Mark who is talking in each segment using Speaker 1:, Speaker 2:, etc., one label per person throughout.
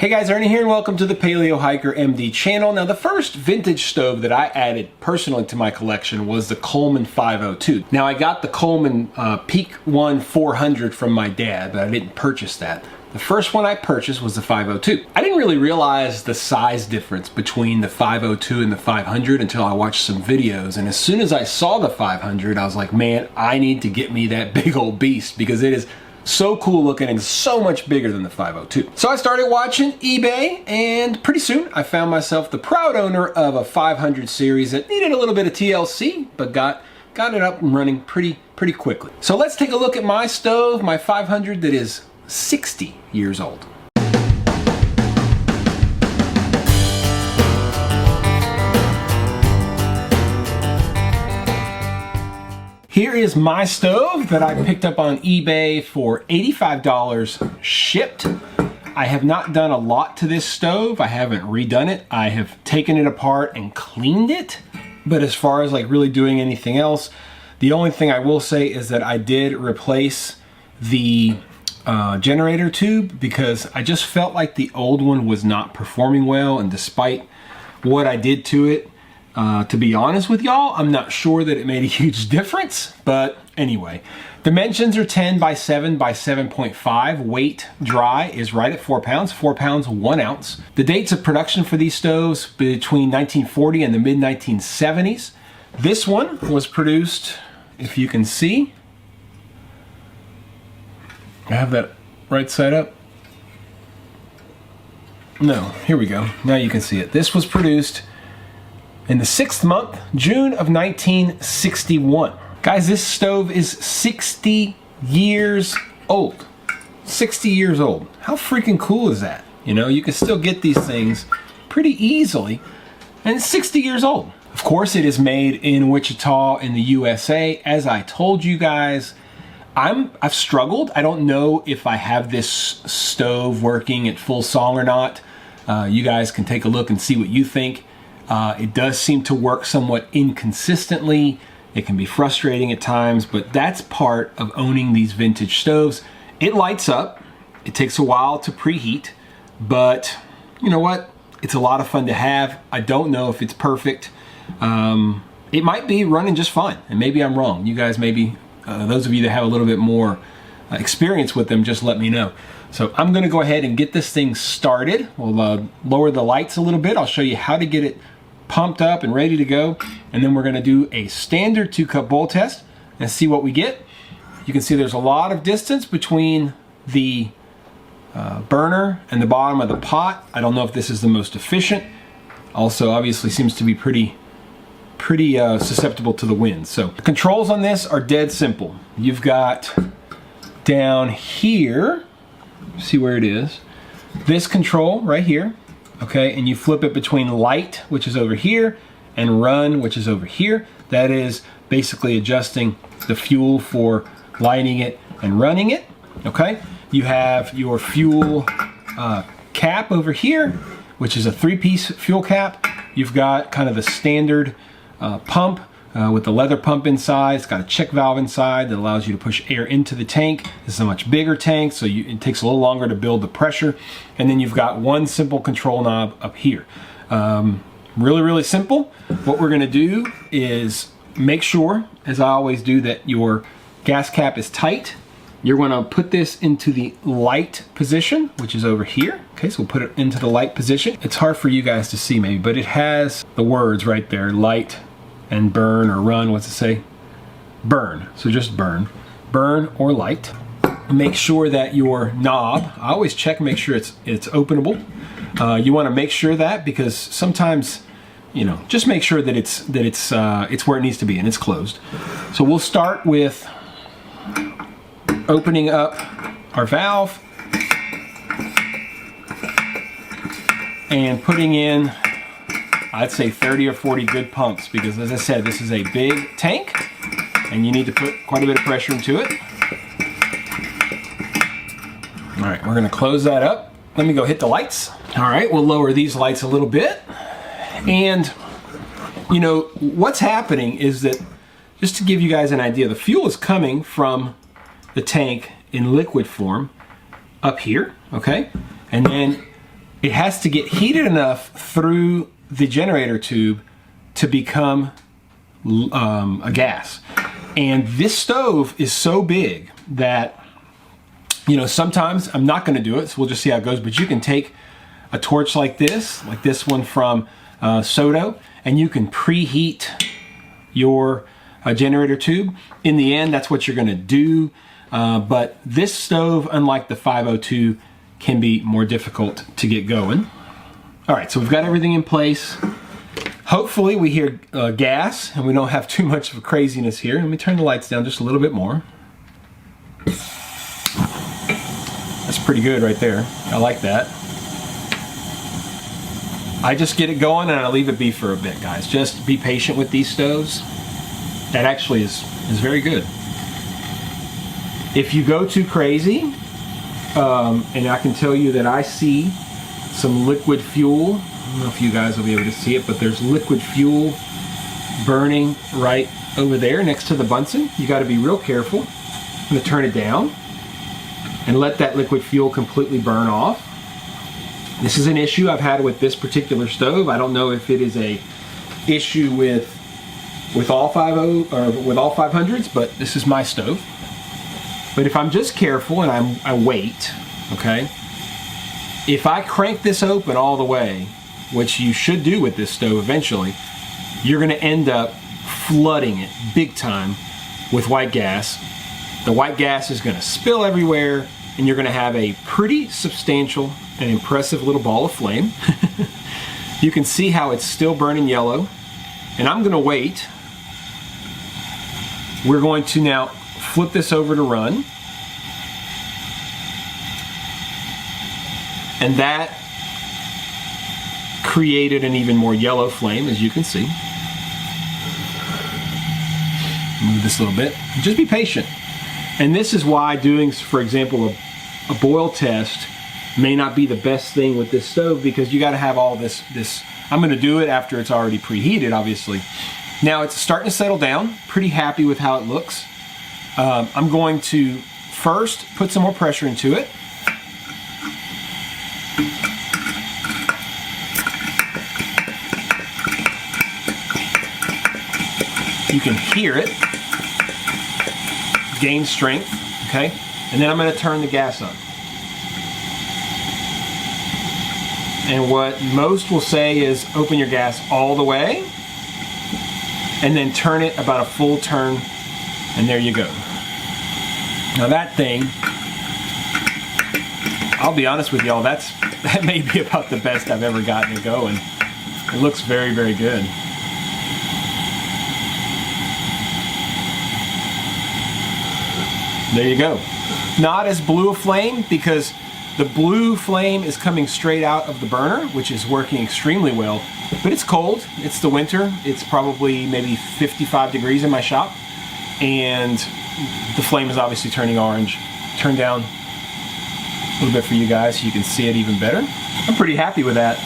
Speaker 1: Hey guys, Ernie here and welcome to the Paleo Hiker MD channel. Now the first vintage stove that I added personally to my collection was the Coleman 502. Now I got the Coleman Peak 1 400 from my dad, but I didn't purchase that. The first one I purchased was the 502. I didn't really realize the size difference between the 502 and the 500 until I watched some videos, and as soon as I saw the 500 I was like, man, I need to get me that big old beast because it is so cool looking and so much bigger than the 502. So I started watching eBay, and pretty soon I found myself the proud owner of a 500 series that needed a little bit of TLC, but got it up and running pretty quickly. So let's take a look at my stove, my 500 that is 60 years old. Here is my stove that I picked up on eBay for $85 shipped. I have not done a lot to this stove. I haven't redone it. I have taken it apart and cleaned it. But as far as like really doing anything else, the only thing I will say is that I did replace the generator tube because I just felt like the old one was not performing well, and despite what I did to it, to be honest with y'all, I'm not sure that it made a huge difference, but anyway. Dimensions are 10 by 7 by 7.5. Weight dry is right at 4 pounds, 4 pounds, 1 ounce. The dates of production for these stoves between 1940 and the mid 1970s. This one was produced, if you can see, I have that right side up. No, here we go. Now you can see it. This was produced in the 6th month, June of 1961. Guys, this stove is 60 years old. 60 years old. How freaking cool is that? You know, you can still get these things pretty easily, and it's 60 years old. Of course, it is made in Wichita in the USA. As I told you guys, I've struggled. I don't know if I have this stove working at full song or not. You guys can take a look and see what you think. It does seem to work somewhat inconsistently. It can be frustrating at times, but that's part of owning these vintage stoves. It lights up. It takes a while to preheat, but you know what? It's a lot of fun to have. I don't know if it's perfect. It might be running just fine, and maybe I'm wrong. You guys maybe, those of you that have a little bit more experience with them, just let me know. So I'm gonna go ahead and get this thing started. We'll lower the lights a little bit. I'll show you how to get it pumped up and ready to go. And then we're gonna do a standard 2-cup bowl test and see what we get. You can see there's a lot of distance between the burner and the bottom of the pot. I don't know if this is the most efficient. Also, obviously seems to be pretty susceptible to the wind. So the controls on this are dead simple. You've got down here, see where it is, this control right here, okay, and you flip it between light, which is over here, and run, which is over here. That is basically adjusting the fuel for lighting it and running it, okay. You have your fuel cap over here, which is a 3-piece fuel cap. You've got kind of the standard pump with the leather pump inside. It's got a check valve inside that allows you to push air into the tank. This is a much bigger tank, so it takes a little longer to build the pressure. And then you've got one simple control knob up here. Really simple. What we're gonna do is make sure, as I always do, that your gas cap is tight. You're gonna put this into the light position, which is over here. Okay, so we'll put it into the light position. It's hard for you guys to see maybe, but it has the words right there, light and burn or run. What's it say? Burn. So just burn or light. Make sure that your knob, I always check and make sure it's openable. You want to make sure that, because sometimes, you know, just make sure that it's where it needs to be and it's closed. So we'll start with opening up our valve and putting in, I'd say 30 or 40 good pumps, because as I said, this is a big tank and you need to put quite a bit of pressure into it. All right, we're gonna close that up. Let me go hit the lights. All right, we'll lower these lights a little bit. And you know, what's happening is that, just to give you guys an idea, the fuel is coming from the tank in liquid form up here, okay? And then it has to get heated enough through the generator tube to become a gas. And this stove is so big that, you know, sometimes I'm not going to do it, so we'll just see how it goes. But you can take a torch like this one from Soto, and you can preheat your generator tube. In the end, that's what you're going to do. But this stove, unlike the 502, can be more difficult to get going. All right, so we've got everything in place. Hopefully we hear gas and we don't have too much of craziness here. Let me turn the lights down just a little bit more. That's pretty good right there. I like that. I just get it going and I leave it be for a bit, guys. Just be patient with these stoves. That actually is very good. If you go too crazy, and I can tell you that I see some liquid fuel. I don't know if you guys will be able to see it, but there's liquid fuel burning right over there next to the Bunsen. You got to be real careful. I'm going to turn it down and let that liquid fuel completely burn off. This is an issue I've had with this particular stove. I don't know if it is a issue with all 50 or with all 500s, but this is my stove. But if I'm just careful and I wait, okay, if I crank this open all the way, which you should do with this stove eventually, you're going to end up flooding it big time with white gas. The white gas is going to spill everywhere, and you're going to have a pretty substantial and impressive little ball of flame. You can see how it's still burning yellow, and I'm going to wait. We're going to now flip this over to run, and that created an even more yellow flame, as you can see. Move this a little bit. Just be patient. And this is why doing, for example, a boil test may not be the best thing with this stove, because you got to have all this. I'm going to do it after it's already preheated, obviously. Now it's starting to settle down. Pretty happy with how it looks. I'm going to first put some more pressure into it. You can hear it gain strength, okay? And then I'm going to turn the gas on. And what most will say is open your gas all the way and then turn it about a full turn, and there you go. Now that thing, I'll be honest with y'all, that may be about the best I've ever gotten it going. It looks very, very good. There you go. Not as blue a flame, because the blue flame is coming straight out of the burner, which is working extremely well. But it's cold. It's the winter. It's probably maybe 55 degrees in my shop. And the flame is obviously turning orange. Turn down a little bit for you guys so you can see it even better. I'm pretty happy with that.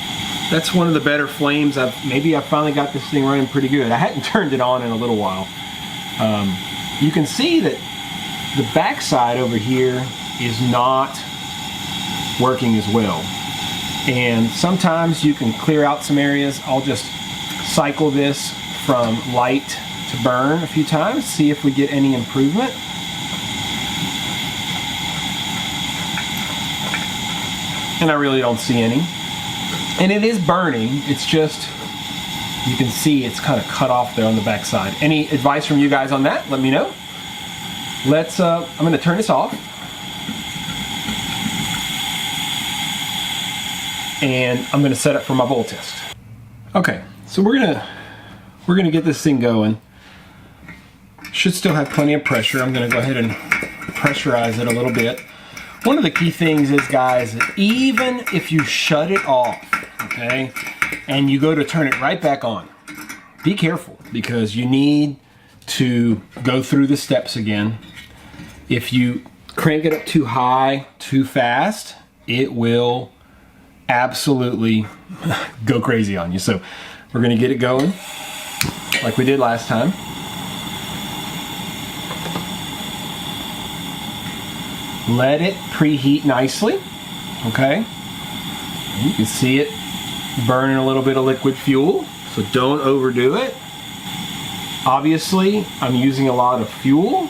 Speaker 1: That's one of the better flames. Maybe I finally got this thing running pretty good. I hadn't turned it on in a little while. You can see that the backside over here is not working as well. And sometimes you can clear out some areas. I'll just cycle this from light to burn a few times, see if we get any improvement. And I really don't see any. And it is burning, it's just, you can see it's kind of cut off there on the backside. Any advice from you guys on that? Let me know. I'm going to turn this off. And I'm going to set up for my bowl test. Okay, so we're gonna get this thing going. Should still have plenty of pressure. I'm going to go ahead and pressurize it a little bit. One of the key things is, guys, that even if you shut it off, okay, and you go to turn it right back on, be careful, because you need to go through the steps again. If you crank it up too high, too fast, it will absolutely go crazy on you. So we're going to get it going like we did last time. Let it preheat nicely, okay? You can see it burning a little bit of liquid fuel, so don't overdo it. Obviously, I'm using a lot of fuel,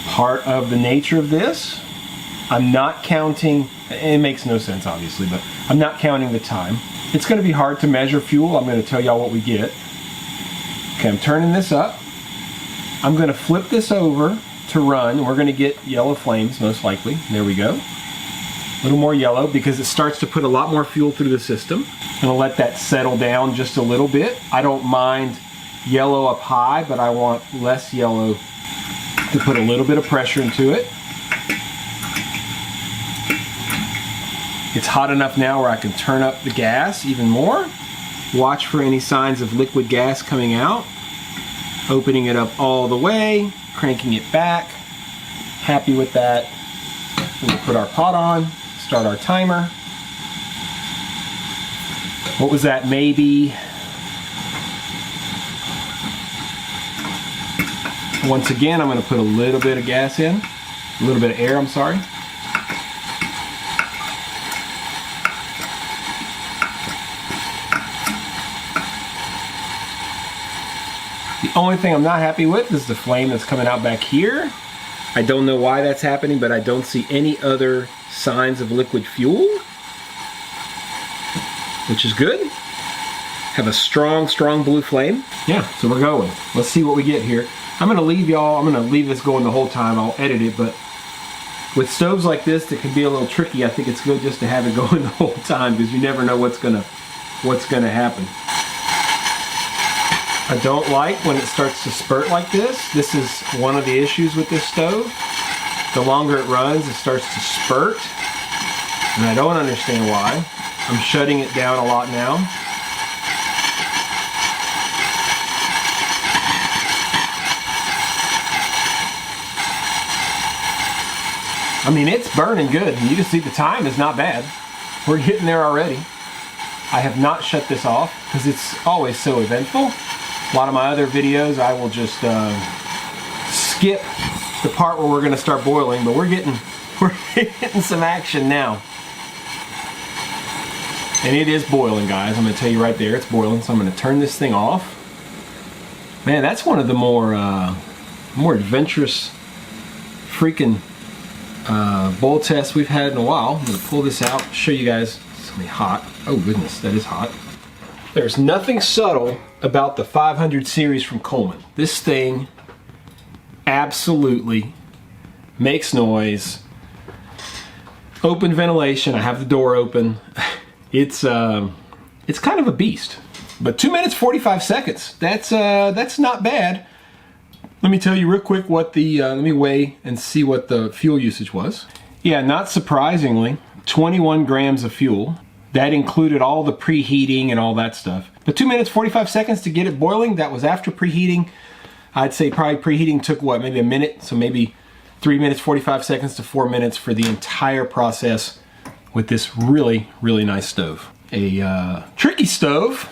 Speaker 1: part of the nature of this. I'm not counting, it makes no sense obviously, but I'm not counting the time. It's going to be hard to measure fuel. I'm going to tell y'all what we get. Okay, I'm turning this up. I'm going to flip this over to run. We're going to get yellow flames most likely. There we go. A little more yellow because it starts to put a lot more fuel through the system. I'm going to let that settle down just a little bit. I don't mind yellow up high, but I want less yellow to put a little bit of pressure into it. It's hot enough now where I can turn up the gas even more. Watch for any signs of liquid gas coming out. Opening it up all the way, cranking it back. Happy with that. We'll put our pot on, start our timer. What was that, maybe? Once again, I'm going to put a little bit of gas in, a little bit of air, I'm sorry. The only thing I'm not happy with is the flame that's coming out back here. I don't know why that's happening, but I don't see any other signs of liquid fuel, which is good. Have a strong blue flame. Yeah, so we're going. Let's see what we get here. I'm gonna leave this going the whole time. I'll edit it, but with stoves like this that can be a little tricky, I think it's good just to have it going the whole time because you never know what's gonna happen. I don't like when it starts to spurt like this. This is one of the issues with this stove. The longer it runs, it starts to spurt, and I don't understand why. I'm shutting it down a lot now. I mean, it's burning good. You can see the time is not bad. We're getting there already. I have not shut this off because it's always so eventful. A lot of my other videos, I will just skip the part where we're going to start boiling, but we're getting some action now. And it is boiling, guys. I'm going to tell you right there, it's boiling. So I'm going to turn this thing off. Man, that's one of the more adventurous freaking bowl tests we've had in a while. I'm going to pull this out, show you guys. It's going to be hot. Oh goodness, that is hot. There's nothing subtle about the 500 series from Coleman. This thing absolutely makes noise. Open ventilation. I have the door open. It's kind of a beast. But 2 minutes 45 seconds. That's not bad. Let me tell you real quick what the let me weigh and see what the fuel usage was. Yeah, not surprisingly, 21 grams of fuel. That included all the preheating and all that stuff. But 2 minutes 45 seconds to get it boiling. That was after preheating. I'd say probably preheating took what, maybe a minute, so maybe 3 minutes 45 seconds to 4 minutes for the entire process with this really nice stove. A tricky stove.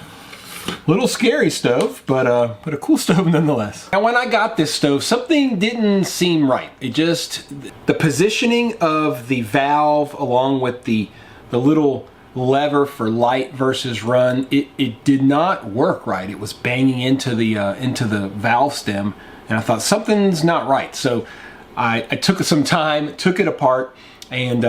Speaker 1: Little scary stove, but a cool stove nonetheless. Now, when I got this stove, something didn't seem right. It just, the positioning of the valve along with the little lever for light versus run, it did not work right. It was banging into the valve stem, and I thought something's not right. So I took some time, took it apart, and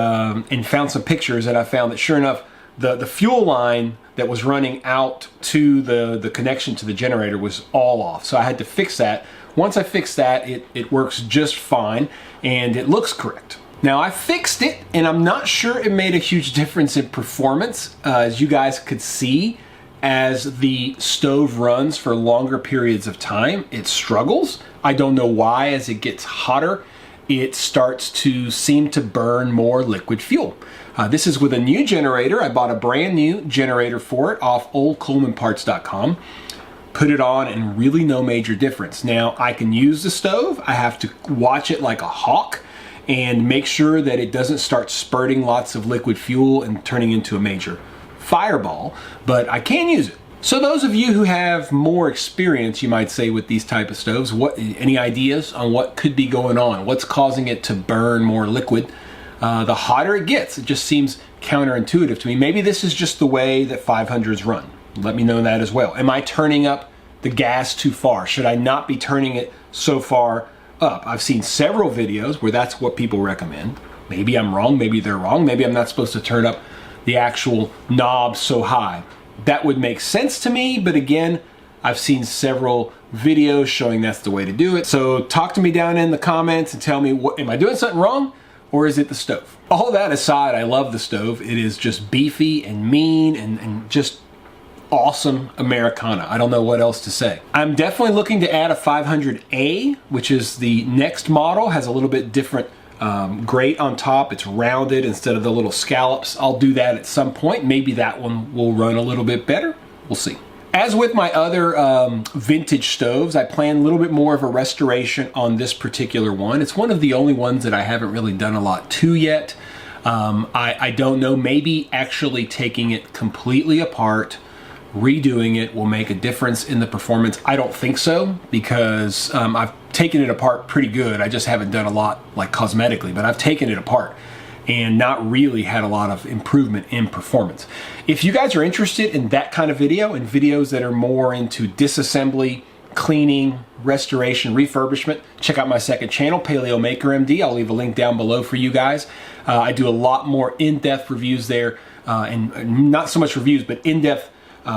Speaker 1: found some pictures, and I found that sure enough, the fuel line that was running out to the connection to the generator was all off. So I had to fix that. Once I fixed that, it works just fine, and it looks correct. Now, I fixed it, and I'm not sure it made a huge difference in performance. As you guys could see, as the stove runs for longer periods of time, it struggles. I don't know why. As it gets hotter, it starts to seem to burn more liquid fuel. This is with a new generator. I bought a brand new generator for it off oldcolemanparts.com. Put it on and really no major difference. Now, I can use the stove. I have to watch it like a hawk and make sure that it doesn't start spurting lots of liquid fuel and turning into a major fireball, but I can use it. So those of you who have more experience, you might say, with these type of stoves, any ideas on what could be going on? What's causing it to burn more liquid? the hotter it gets. It just seems counterintuitive to me. Maybe this is just the way that 500s run. Let me know that as well. Am I turning up the gas too far? Should I not be turning it so far up? I've seen several videos where that's what people recommend. Maybe I'm wrong, maybe they're wrong. Maybe I'm not supposed to turn up the actual knob so high. That would make sense to me, but again, I've seen several videos showing that's the way to do it. So talk to me down in the comments and tell me, what, am I doing something wrong, or is it the stove? All that aside, I love the stove. It is just beefy and mean and just awesome Americana. I don't know what else to say. I'm definitely looking to add a 500A, which is the next model, has a little bit different grate on top. It's rounded instead of the little scallops. I'll do that at some point. Maybe that one will run a little bit better. We'll see. As with my other vintage stoves, I plan a little bit more of a restoration on this particular one. It's one of the only ones that I haven't really done a lot to yet. I don't know, maybe actually taking it completely apart, redoing it will make a difference in the performance. I don't think so, because I've taken it apart pretty good. I just haven't done a lot like cosmetically, but I've taken it apart and not really had a lot of improvement in performance. If you guys are interested in that kind of video and videos that are more into disassembly, cleaning, restoration, refurbishment, check out my second channel, Paleo Maker MD. I'll leave a link down below for you guys. I do a lot more in-depth reviews there, and not so much reviews, but in-depth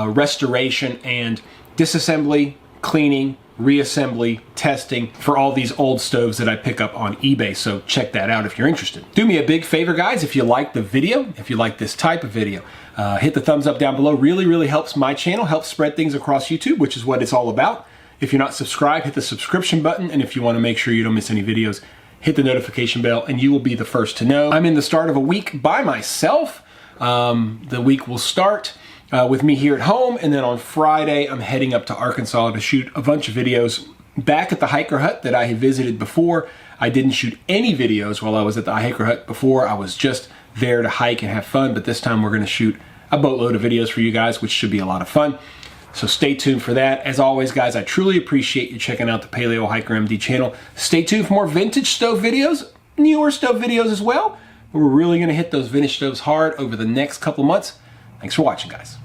Speaker 1: restoration and disassembly, cleaning, reassembly, testing for all these old stoves that I pick up on eBay. So check that out if you're interested. Do me a big favor, guys, if you like the video, if you like this type of video, hit the thumbs up down below. Really helps my channel, helps spread things across YouTube, which is what it's all about. If you're not subscribed, hit the subscription button, and if you want to make sure you don't miss any videos, hit the notification bell and you will be the first to know. I'm in the start of a week by myself. The week will start with me here at home, and then on Friday I'm heading up to Arkansas to shoot a bunch of videos back at the hiker hut that I had visited before. I didn't shoot any videos while I was at the hiker hut before. I was just there to hike and have fun, but this time we're going to shoot a boatload of videos for you guys, which should be a lot of fun. So stay tuned for that. As always, guys, I truly appreciate you checking out the Paleo Hiker MD channel. Stay tuned for more vintage stove videos, newer stove videos as well. We're really going to hit those vintage stoves hard over the next couple months. Thanks for watching, guys.